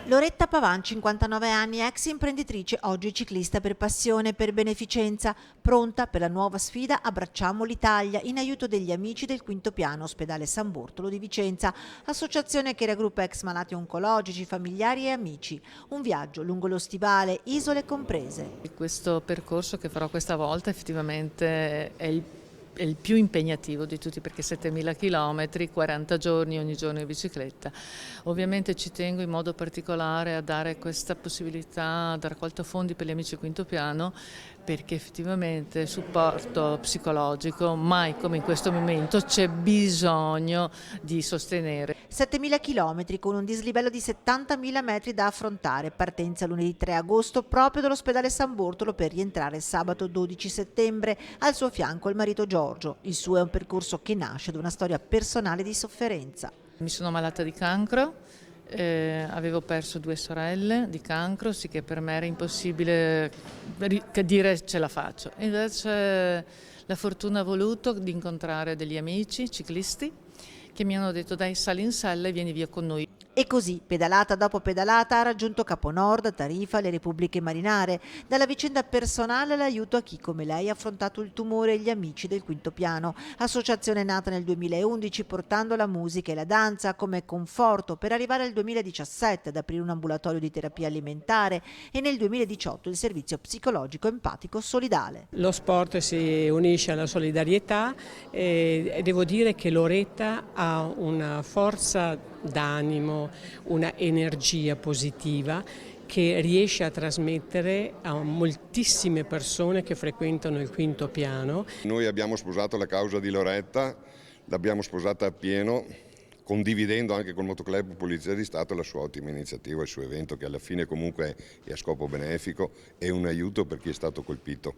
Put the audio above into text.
Loretta Pavan, 59 anni, ex imprenditrice, oggi ciclista per passione e per beneficenza, pronta per la nuova sfida Abbracciamo l'Italia in aiuto degli amici del Quinto Piano Ospedale San Bortolo di Vicenza, associazione che raggruppa ex malati oncologici, familiari e amici. Un viaggio lungo lo stivale, isole comprese. Questo percorso che farò questa volta effettivamente è il più impegnativo di tutti perché 7.000 km, 40 giorni ogni giorno in bicicletta. Ovviamente ci tengo in modo particolare a dare questa possibilità da raccolta fondi per gli amici del Quinto Piano perché effettivamente supporto psicologico mai come in questo momento c'è bisogno di sostenere. 7.000 km con un dislivello di 70.000 metri da affrontare, partenza lunedì 3 agosto proprio dall'ospedale San Bortolo per rientrare sabato 12 settembre, al suo fianco il marito Giorgio. Il suo è un percorso che nasce da una storia personale di sofferenza. Mi sono malata di cancro, avevo perso 2 sorelle di cancro, sì che per me era impossibile dire ce la faccio. Invece la fortuna ha voluto di incontrare degli amici ciclisti che mi hanno detto dai sali in sella e vieni via con noi. E così, pedalata dopo pedalata, ha raggiunto Caponord, Tarifa, le Repubbliche Marinare. Dalla vicenda personale all'aiuto a chi come lei ha affrontato il tumore e gli amici del Quinto Piano. Associazione nata nel 2011 portando la musica e la danza come conforto per arrivare al 2017 ad aprire un ambulatorio di terapia alimentare e nel 2018 il servizio psicologico empatico solidale. Lo sport si unisce alla solidarietà e devo dire che Loretta ha una forza d'animo, una energia positiva che riesce a trasmettere a moltissime persone che frequentano il Quinto Piano. Noi abbiamo sposato la causa di Loretta, l'abbiamo sposata appieno, condividendo anche col Motoclub Polizia di Stato la sua ottima iniziativa, il suo evento che alla fine comunque è a scopo benefico e un aiuto per chi è stato colpito.